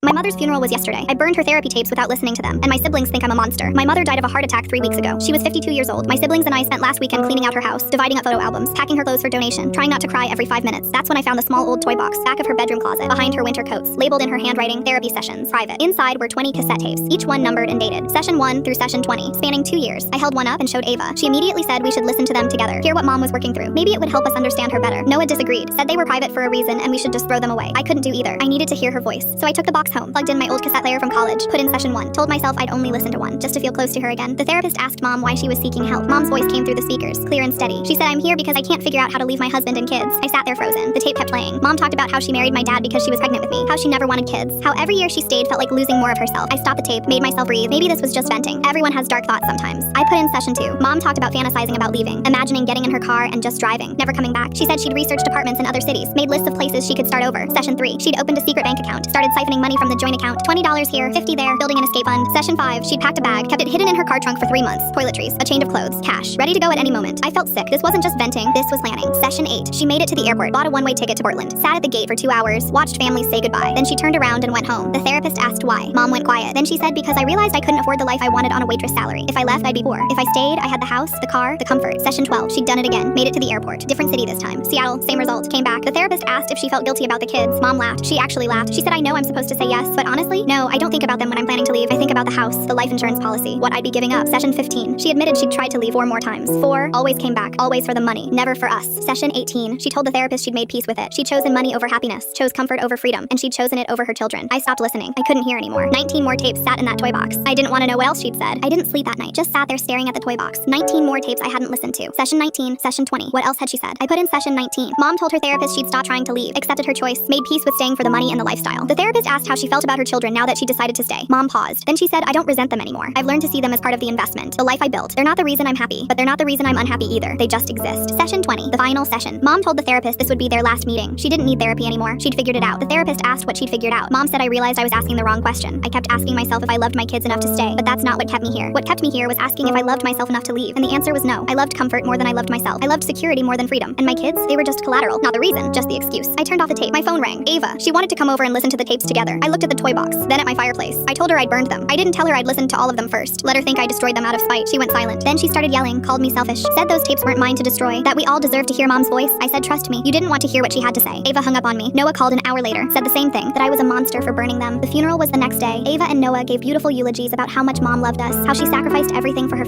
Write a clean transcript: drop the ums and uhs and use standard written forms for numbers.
My mother's funeral was yesterday. I burned her therapy tapes without listening to them, and my siblings think I'm a monster. My mother died of a heart attack 3 weeks ago. She was 52 years old. My siblings and I spent last weekend cleaning out her house, dividing up photo albums, packing her clothes for donation, trying not to cry every 5 minutes. That's when I found the small old toy box back of her bedroom closet, behind her winter coats, labeled in her handwriting, therapy sessions, private. Inside were 20 cassette tapes, each one numbered and dated, session 1 through session 20, spanning 2 years. I held one up and showed Ava. She immediately said we should listen to them together, hear what mom was working through. Maybe it would help us understand her better. Noah disagreed, said they were private for a reason and we should just throw them away. I couldn't do either. I needed to hear her voice. So I took the box home, plugged in my old cassette player from college, put in session 1, told myself I'd only listen to one, just to feel close to her again. The therapist asked mom why she was seeking help. Mom's voice came through the speakers, clear and steady. She said, I'm here because I can't figure out how to leave my husband and kids. I sat there frozen. The tape kept playing. Mom talked about how she married my dad because she was pregnant with me, how she never wanted kids, how every year she stayed felt like losing more of herself. I stopped the tape, made myself breathe. Maybe this was just venting. Everyone has dark thoughts sometimes. I put in session 2. Mom talked about fantasizing about leaving, imagining getting in her car and just driving, never coming back. She said she'd researched apartments in other cities, made lists of places she could start over. Session 3. She'd opened a secret bank account, started siphoning money from the joint account, $20 here, $50 there, building an escape fund. Session 5. She'd packed a bag, kept it hidden in her car trunk for 3 months. Toiletries, a chain of clothes, cash, ready to go at any moment. I felt sick. This wasn't just venting, this was planning. Session 8. She made it to the airport, bought a one-way ticket to Portland, sat at the gate for 2 hours, watched families say goodbye. Then she turned around and went home. The therapist asked why. Mom went quiet. Then she said, because I realized I couldn't afford the life I wanted on a waitress salary. If I left, I'd be poor. If I stayed, I had the house, the car, the comfort. Session 12. She'd done it again. Made it to the airport. Different city this time. Seattle, same result. Came back. The therapist asked if she felt guilty about the kids. Mom laughed. She actually laughed. She said, I know I'm supposed to say yes, but honestly, no, I don't think about them when I'm planning to leave. I think about the house, the life insurance policy, what I'd be giving up. Session 15. She admitted she'd tried to leave 4 more times. 4. Always came back. Always for the money. Never for us. Session 18. She told the therapist she'd made peace with it. She'd chosen money over happiness, chose comfort over freedom, and she'd chosen it over her children. I stopped listening. I couldn't hear anymore. 19 more tapes sat in that toy box. I didn't want to know what else she'd said. I didn't sleep that night. Just sat there staring at the toy box. 19 more tapes I hadn't listened to. Session 19. Session 20. What else had she said? I put in session 19. Mom told her therapist she'd stop trying to leave, accepted her choice, made peace with staying for the money and the lifestyle. The therapist asked how she felt about her children now that she decided to stay. Mom paused. Then she said, I don't resent them anymore. I've learned to see them as part of the investment, the life I built. They're not the reason I'm happy, but they're not the reason I'm unhappy either. They just exist. Session 20. The final session. Mom told the therapist this would be their last meeting. She didn't need therapy anymore. She'd figured it out. The therapist asked what she'd figured out. Mom said I realized I was asking the wrong question. I kept asking myself if I loved my kids enough to stay, but that's not what kept me here. What kept me here was asking if I loved myself enough to leave, and the answer was no. I loved comfort more than I loved myself. I loved security more than freedom. And my kids, they were just collateral. Not the reason, just the excuse. I turned off the tape. My phone rang. Ava. She wanted to come over and listen to the tapes together. I looked at the toy box, then at my fireplace. I told her I'd burned them. I didn't tell her I'd listened to all of them first. Let her think I destroyed them out of spite. She went silent. Then she started yelling, called me selfish, said those tapes weren't mine to destroy, that we all deserve to hear mom's voice. I said, trust me. You didn't want to hear what she had to say. Ava hung up on me. Noah called an hour later, said the same thing, that I was a monster for burning them. The funeral was the next day. Ava and Noah gave beautiful eulogies about how much mom loved us, how she sacrificed everything for her